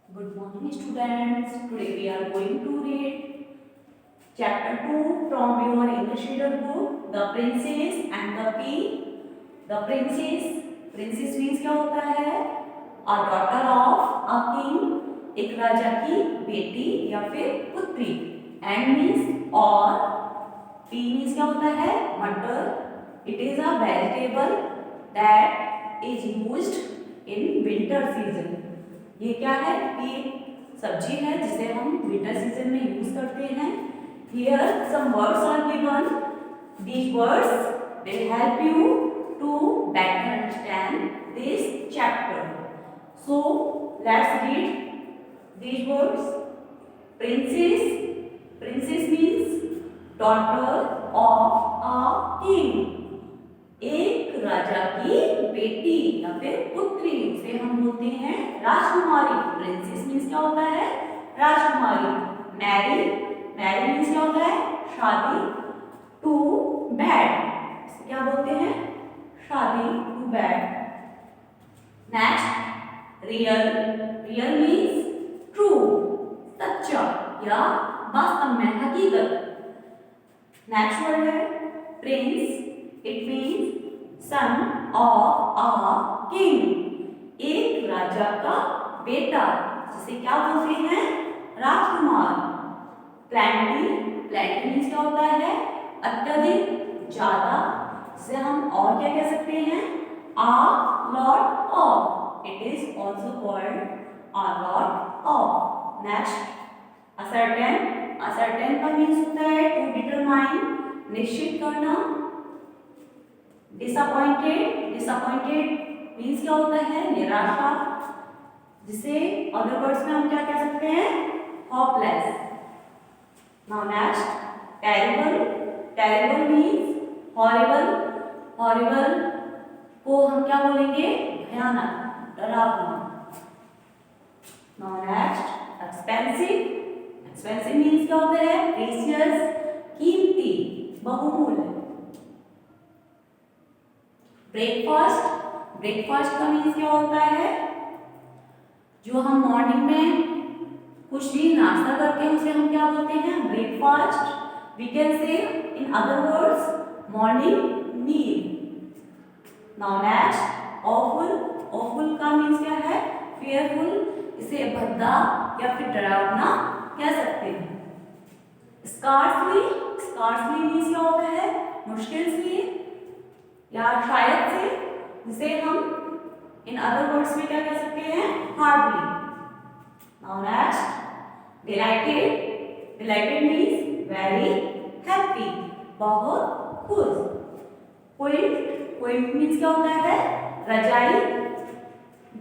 Good morning, students. Today we are going to read chapter 2 from your English reader book, The Princess and the Pea. The Princess means क्या होता है? A daughter of a king, एक राजा की बेटी या फिर पुत्री. And means और. Pea means क्या होता है? Mटर. It is a vegetable that is used in winter season. ये क्या है? ये सब्जी है जिसे हम विंटर सीजन में यूज करते हैं. Here some words are given. These words will help you to better understand this chapter. So let's read these words. Princess means daughter of a king. एक राजा की बेटी या फिर पुत्री उसे हम बोलते हैं राजकुमारी. प्रिंसेस मीन्स क्या होता है? राजकुमारी. मैरी मीन्स क्या होता है? शादी. टू बेड इसे क्या बोलते हैं? शादी. To bed. Next real means true, सच्चा या वास्तव में, हकीकत. नेक्स्ट वर्ड है prince. It means son of a king, एक राजा का बेटा जिसे क्या बोलते हैं? राजकुमार. प्लेंटी मीन्स क्या होता है? अत्यधिक, ज्यादा. इसे हम और क्या कह सकते हैं? a lot of. It is also called a lot of. Next ascertain का मीन्स होता है to determine, निश्चित करना. डिसअपॉइंटेड मीन्स क्या होता है? निराशा, जिसे अदर वर्ड्स में हम क्या कह सकते हैं? Hopeless. Now next terrible means horrible को हम क्या बोलेंगे? भयानक, डरावना. नाउ नेक्स्ट एक्सपेंसिव मीन्स क्या होता है? प्रीशियस, कीमती, बहुमूल्य. ब्रेकफास्ट का मीन्स क्या होता है? जो हम मॉर्निंग में कुछ भी नाश्ता करते हैं उसे हम क्या बोलते हैं? Breakfast. We can say in other words morning meal. Now next awful का मीन्स क्या है? फियरफुल, इसे भद्दा या फिर डरावना कह सकते हैं. स्कार्सली मीन्स क्या होता है? मुश्किल से या शायद से, जिसे हम इन अदर वर्ड्स में क्या कह सकते हैं? Hardly. Now next dilated means very happy, बहुत खुश. क्विल्ट मीन्स क्या होता है? रजाई.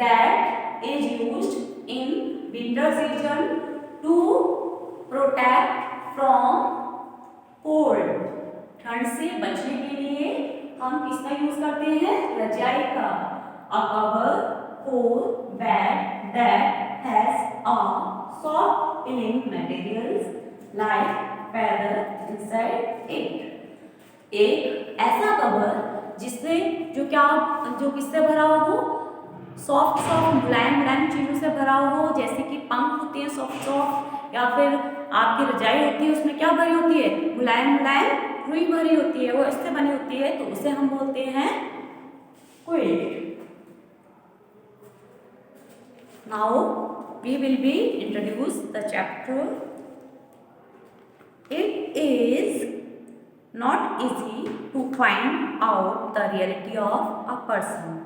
That is used in winter season two protect from cold. ठंड से बचने के लिए हम किसका यूज करते हैं? रजाई का. A cover for bed that has a soft filling materials like feather inside it. एक ऐसा कवर जिससे जो किससे भरा हो? सॉफ्ट मुलायम चीजों से भरा हो, जैसे कि पंख होते हैं सॉफ्ट, या फिर आपकी रजाई होती है उसमें क्या भरी होती है? मुलायम रुई भरी होती है, वो इससे बनी होती है, तो उसे हम बोलते हैं quilt. Now we will be introduce the chapter. It is not easy to find out the reality of a person.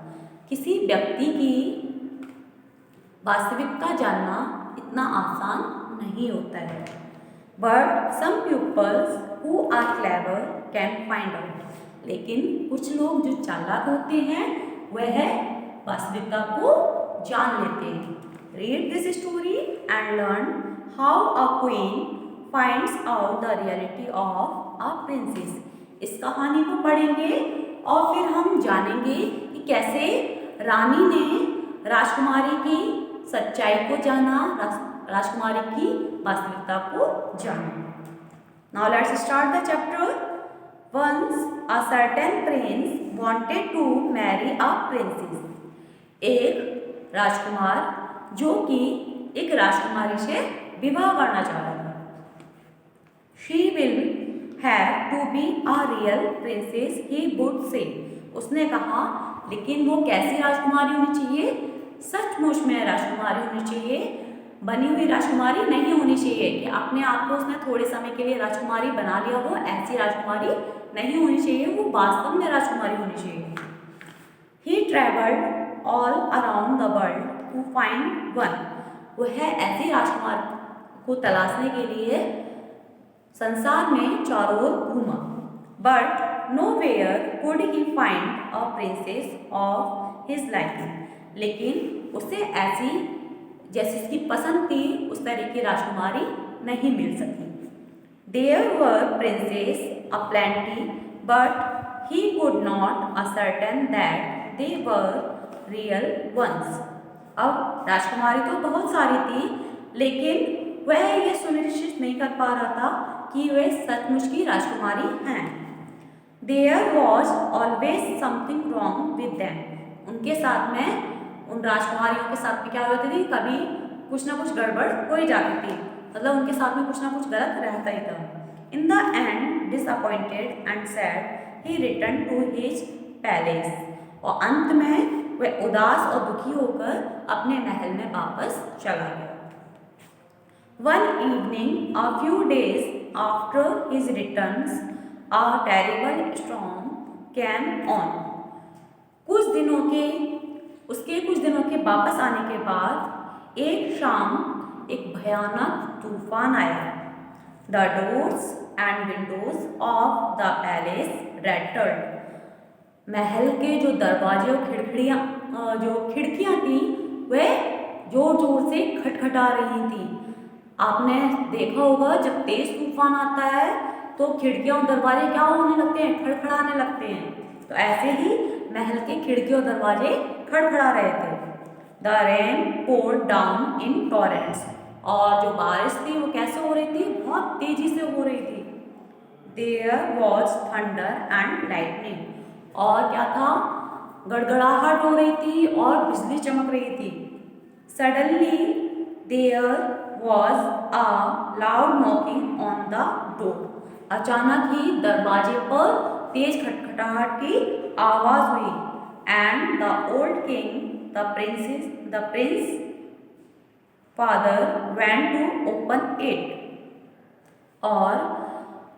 किसी व्यक्ति की वास्तविकता जानना इतना आसान नहीं होता है. But some peoples who are clever can find out. लेकिन कुछ लोग जो चालाक होते हैं वह वास्तविकता को जान लेते हैं. Read this story and learn how a queen finds out the reality of a princess. इस कहानी को पढ़ेंगे और फिर हम जानेंगे कि कैसे रानी ने राजकुमारी की सच्चाई को जाना, राजकुमारी की वास्तविकता को जाना. Now let's start the chapter. Once a certain prince wanted to marry a princess. एक राजकुमार जो कि एक राजकुमारी से विवाह करना चाह रहा था। She will have to be a real princess he would say. उसने कहा लेकिन वो कैसी राजकुमारी होनी चाहिए? सचमुच में राजकुमारी होनी चाहिए, बनी हुई राजकुमारी नहीं होनी चाहिए कि अपने आप को उसने थोड़े समय के लिए राजकुमारी बना लिया हो, ऐसी राजकुमारी नहीं होनी चाहिए, वो वास्तव में राजकुमारी होनी चाहिए। He traveled all around the world to find one. वह ऐसी राजकुमारी को तलाशने के लिए संसार में चारों ओर घूमा। But nowhere could he find a princess of his liking. लेकिन उसे ऐसी जैसी उसकी पसंद थी उस तरह की राजकुमारी नहीं मिल सकी। There were princesses aplenty, but he could not ascertain that they were real ones. अब राजकुमारी तो बहुत सारी थी, लेकिन वह यह सुनिश्चित नहीं कर पा रहा था कि वे सचमुच की राजकुमारी हैं। There was always something wrong with them. उनके साथ में, उन राजकुमारियों के साथ में क्या होती थी, कभी कुछ ना कुछ गड़बड़ हो ही जाती थी, मतलब उनके साथ में कुछ ना कुछ गलत रहता ही था। In the end, disappointed and sad, he returned to his palace. और अंत में वह उदास और दुखी होकर अपने महल में वापस चला गया। One evening, a few days after his returns, a terrible storm came on. उसके कुछ दिनों के वापस आने के बाद एक शाम एक भयानक तूफान आया। The doors and windows of the palace rattled. महल के जो दरवाजे और खिड़कियाँ थी वे जोर जोर से खटखटा रही थी। आपने देखा होगा जब तेज तूफान आता है तो खिड़कियाँ और दरवाजे क्या होने लगते हैं, खड़खड़ाने लगते हैं। तो ऐसे ही महल के खिड़कियाँ और दरवाजे खड़खड़ा रहे थे। The rain poured down in torrents. और जो बारिश थी वो कैसे हो रही थी, बहुत तेजी से हो रही थी। There was thunder and lightning. और क्या था, गड़गड़ाहट हो रही थी और बिजली चमक रही थी। Suddenly there was a loud knocking on the door. अचानक ही दरवाजे पर तेज खटखटाहट की आवाज हुई। And the old king, the prince father went to open it. और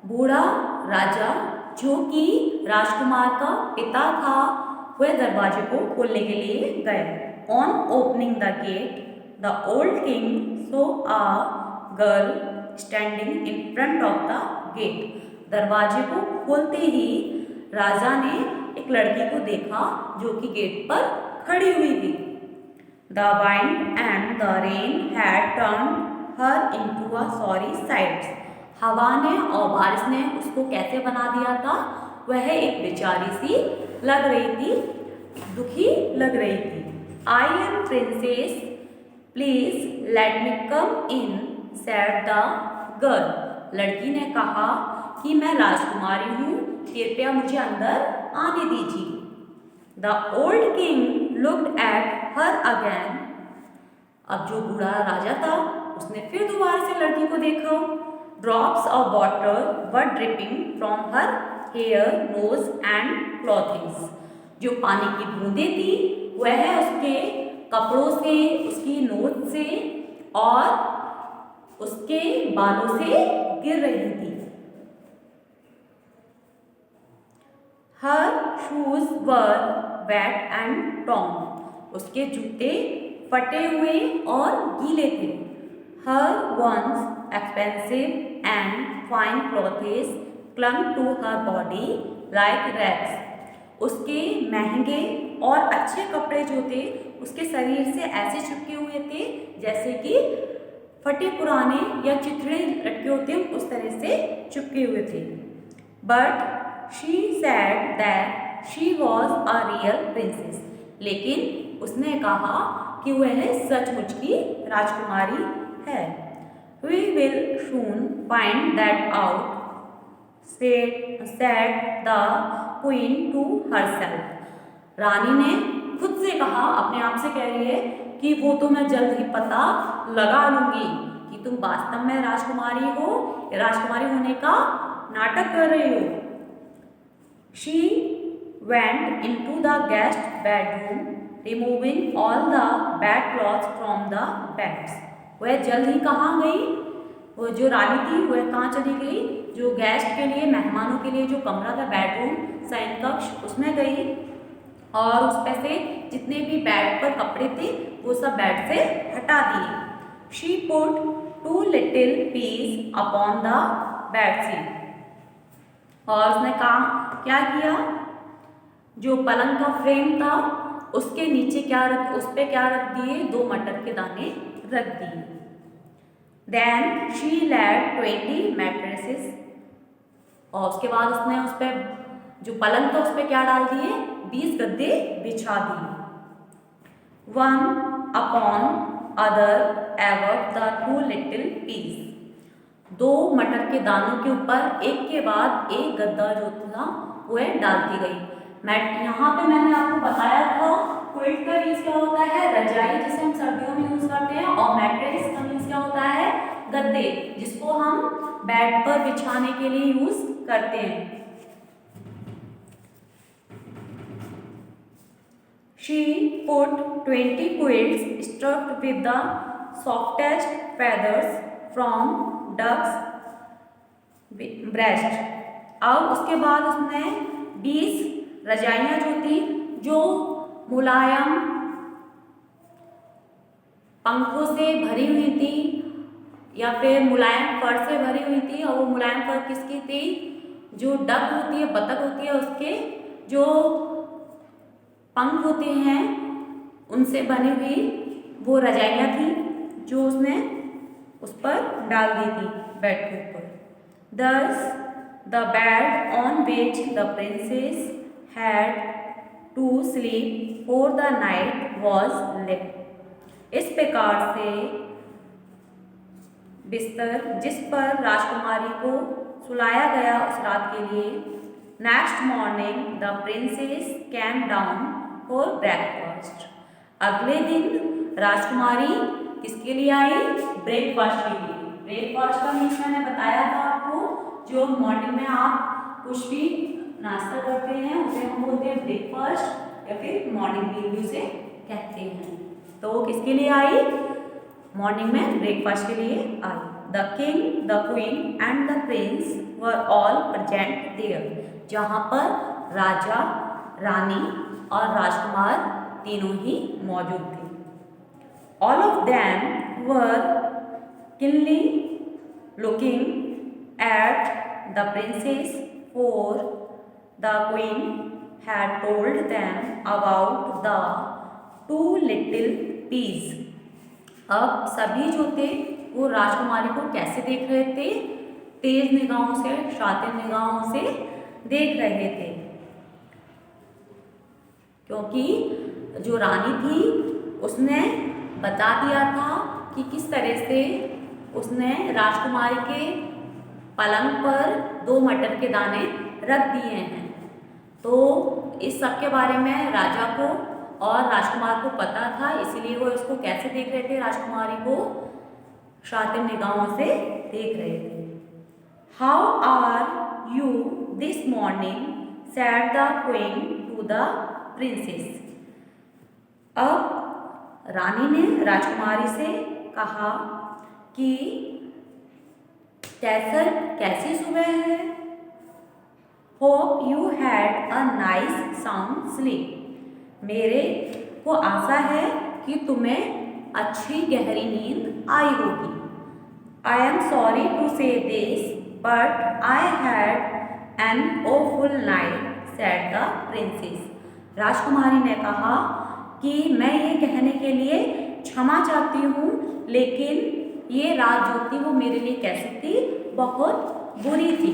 बूढ़ा राजा जो कि राजकुमार का पिता था वह दरवाजे को खोलने के लिए गए। On opening the gate, the old king saw a girl standing in front of the gate. दरवाजे को खोलते ही राजा ने एक लड़की को देखा जो कि गेट पर खड़ी हुई थी। The wind and the rain had turned her into a sorry sight. हवा ने और बारिश ने उसको कैसे बना दिया था, वह एक बेचारी सी लग रही थी, दुखी लग रही थी। I am princess, please let me come in, said the girl. लड़की ने कहा कि मैं राजकुमारी हूँ, कृपया मुझे अंदर आने दीजिए। The old king looked at her again. अब जो बूढ़ा राजा था उसने फिर दोबारा से लड़की को देखा। Drops of water were dripping from her hair, nose and clothing. जो पानी की बूंदें थी वह उसके कपड़ों से, उसकी नोज से और उसके बालों से गिर रही थी। Her shoes were wet and torn. उसके जूते फटे हुए और गीले थे। Her once expensive and fine clothes clung to her body like rags. उसके महंगे और अच्छे कपड़े जो थे उसके शरीर से ऐसे चिपके हुए थे जैसे कि फटे पुराने या चिथड़े लटके होते हैं उस तरह से चिपके हुए थे। But she said that she was a real princess. लेकिन उसने कहा कि वह सचमुच की राजकुमारी है। We will soon find that out, said the queen to herself. रानी ने खुद से कहा, अपने आप से कह रही है कि वो तो मैं जल्द ही पता लगा लूंगी कि तुम वास्तव में राजकुमारी हो या राजकुमारी होने का नाटक कर रही हो। She went into the guest bedroom, removing all the bed clothes from the beds. वह जल्द ही कहाँ गई? वो जो रानी थी वह कहाँ चली गई? जो गेस्ट के लिए, मेहमानों के लिए जो कमरा था, बेडरूम, शयन कक्ष, उसमें गई और उस पे से जितने भी बेड पर कपड़े थे वो सब बेड से हटा दिए। She put 2 little peas upon the bedsheet. और उसने काम क्या किया? जो पलंग का फ्रेम था उसके नीचे उस पे क्या रख दिए? 2 मटर के दाने रख दिए। Then she laid 20 mattresses. और उसके बाद उसने उस पे जो पलंग था उस पे क्या डाल दिए? 20 गद्दे बिछा दिए। One upon other above the 2 little peas. 2 मटर के दानों के ऊपर एक के बाद एक गद्दा जो था वह डालती गई। यहाँ पे मैंने आपको बताया था क्विल्ट का मीन्स क्या होता है? रजाई, जिसे हम सर्दियों में यूज करते हैं, और मैट्रेस का मीन्स क्या होता है? गद्दे, जिसको हम बेड पर बिछाने के लिए यूज करते हैं। She put 20 quilts stuffed with the softest feathers from duck's breast. अब उसके बाद उसने 20 रजाइयाँ जो थी, जो मुलायम पंखों से भरी हुई थी या फिर मुलायम फर से भरी हुई थी, और वो मुलायम फर किसकी थी? जो डक होती है, बतख होती है, उसके जो पंख होते हैं उनसे बनी हुई वो रजाइयाँ थी जो उसने उस पर डाल दी थी बेड के ऊपर। Thus the bed on which the princess had to sleep for the night was left. इस प्रकार से बिस्तर जिस पर राजकुमारी को सुलाया गया उस रात के लिए। Next morning the princess came down for breakfast. अगले दिन राजकुमारी किसके लिए आई? ब्रेकफास्ट के लिए। ब्रेकफास्ट का मीन्स मैंने बताया था आपको, जो मॉर्निंग में आप कुछ भी नाश्ता करते हैं उसे हम बोलते हैं ब्रेकफास्ट, या फिर मॉर्निंग मील भी उसे कहते हैं। तो वो किसके लिए आई? मॉर्निंग में ब्रेकफास्ट के लिए आई। The king, the queen and the prince were all present there. जहाँ पर राजा, रानी और राजकुमार तीनों ही मौजूद थे। All of them were keenly looking at the princess, for the queen had told them about the 2 little peas. अब सभी जो थे वो राजकुमारी को कैसे देख रहे थे? तेज निगाहों से, शातिर निगाहों से देख रहे थे, क्योंकि जो रानी थी उसने बता दिया था कि किस तरह से उसने राजकुमारी के पलंग पर 2 मटर के दाने रख दिए हैं। तो इस सब के बारे में राजा को और राजकुमार को पता था, इसीलिए वो इसको कैसे देख रहे थे? राजकुमारी को शातिर निगाहों से देख रहे थे। How are you this morning, said the queen to the princess. अब रानी ने राजकुमारी से कहा कि कैसी सुबह है? Hope you had a nice sound sleep. मेरे को आशा है कि तुम्हें अच्छी गहरी नींद आई होगी. आई एम सॉरी टू से this but I had an awful night, said the princess. राजकुमारी ने कहा कि मैं ये कहने के लिए क्षमा चाहती हूँ, लेकिन ये रात जो थी वो मेरे लिए कैसी थी? बहुत बुरी थी.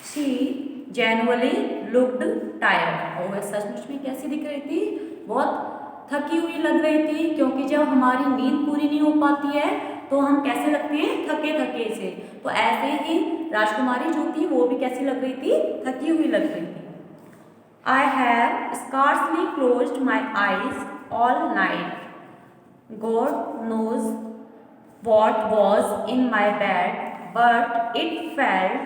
She genuinely looked tired. और वह सचमुच में कैसी दिख रही थी? बहुत थकी हुई लग रही थी, क्योंकि जब हमारी नींद पूरी नहीं हो पाती है तो हम कैसे लगते हैं? थके थके से. तो ऐसे ही राजकुमारी जो थी वो भी कैसी लग रही थी? थकी हुई लग रही थी. I have scarcely closed my eyes all night. God knows what was in my bed, but it felt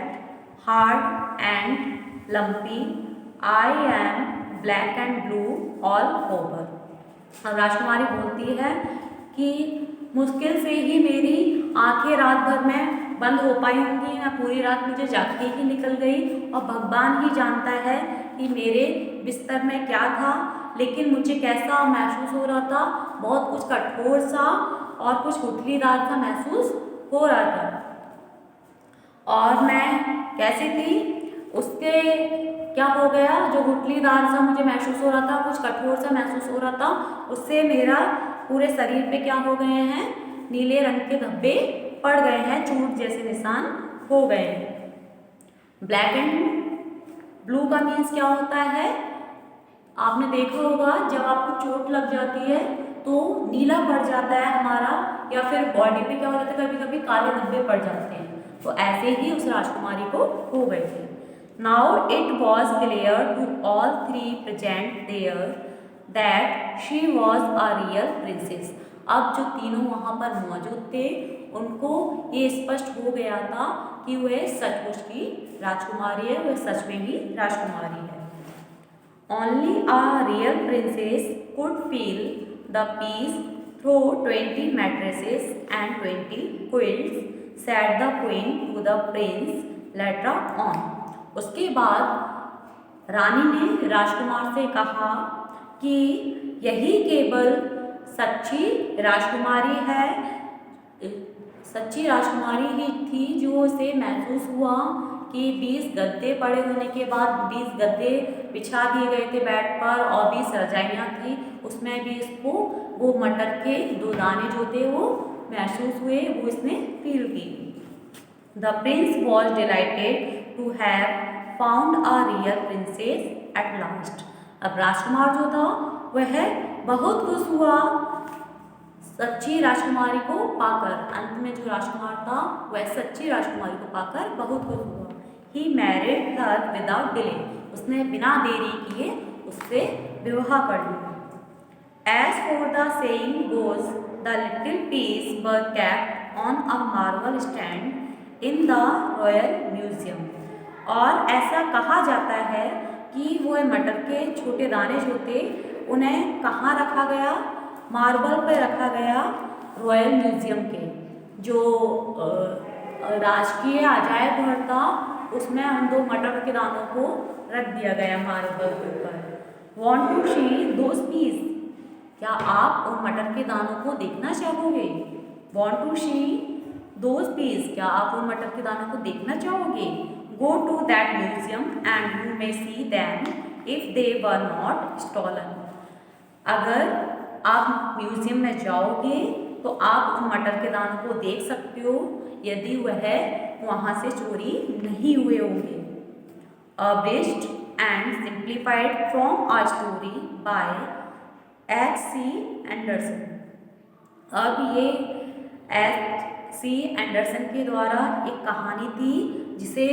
hard and lumpy. I am black and blue all over. अब राजकुमारी बोलती है कि मुश्किल से ही मेरी आंखें रात भर में बंद हो पाई होंगी, मैं पूरी रात मुझे जाग के ही निकल गई और भगवान ही जानता है कि मेरे बिस्तर में क्या था, लेकिन मुझे कैसा महसूस हो रहा था, बहुत कुछ कठोर सा और कुछ गुठलीदार सा महसूस हो रहा था। और मैं कैसी थी, उसके क्या हो गया, जो गुठलीदार सा मुझे महसूस हो रहा था, कुछ कठोर सा महसूस हो रहा था, उससे मेरा पूरे शरीर पे क्या हो गए हैं, नीले रंग के धब्बे पड़ गए हैं, चोट जैसे निशान हो गए हैं। ब्लैक एंड ब्लू का मीन्स क्या होता है, आपने देखा होगा जब आपको चोट लग जाती है तो नीला पड़ जाता है हमारा, या फिर बॉडी पे क्या हो जाता है, कभी कभी काले धब्बे पड़ जाते हैं, तो ऐसे ही उस राजकुमारी को हो गए थे। Now it was clear to all three present there that she was a real princess. अब जो तीनों वहाँ पर मौजूद थे उनको ये स्पष्ट हो गया था कि वह सचमुच की राजकुमारी है, वह सच में ही राजकुमारी है। Only a real princess could feel the peace through 20 mattresses and 20 quilts, said the queen to the prince later on. उसके बाद रानी ने राजकुमार से कहा कि यही केवल सच्ची राजकुमारी है, सच्ची राजकुमारी ही थी जो उसे महसूस हुआ कि 20 गद्दे पड़े होने के बाद 20 गद्दे बिछा दिए गए थे बेड पर और 20 रजाइयाँ थी, उसमें भी इसको वो मटर के 2 दाने जो थे वो महसूस हुए, वो इसने फील की। The prince was delighted to have found a real princess at last. अब राजकुमार जो था वह बहुत खुश हुआ सच्ची राजकुमारी को पाकर, अंत में जो राजकुमार था वह सच्ची राजकुमारी को पाकर बहुत खुश हुआ। He married her without delay, उसने बिना देरी किए उससे विवाह कर लिया। As for the saying goes the little peas were kept on a marble stand in the royal museum. और ऐसा कहा जाता है कि वह मटर के छोटे दाने जो थे उन्हें कहाँ रखा गया, मार्बल पे रखा गया रॉयल म्यूजियम के जो राजकीय अजायब घर था, उसमें उन 2 मटर के दानों को रख दिया गया मार्बल के ऊपर। Want to see those peas, क्या आप उन मटर के दानों को देखना चाहोगे? Want to see those peas, क्या आप उन मटर के दानों को देखना चाहोगे? Go to that museum and you may see them if they were not stolen. अगर आप म्यूजियम में जाओगे तो आप उन मटर के दानों को देख सकते हो यदि वह वहाँ से चोरी नहीं हुए होंगे। Abridged and simplified from a story by H.C. Andersen. अब ये H.C. एंडरसन के द्वारा एक कहानी थी जिसे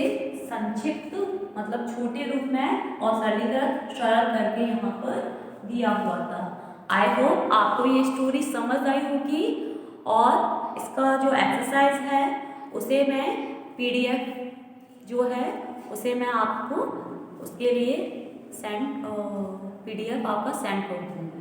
संक्षिप्त मतलब छोटे रूप में और सरल करके यहाँ पर दिया हुआ था। आई होप आपको ये स्टोरी समझ आई होगी और इसका जो एक्सरसाइज है उसे मैं PDF जो है उसे मैं आपको उसके लिए PDF आपका सेंड कर दूँगी।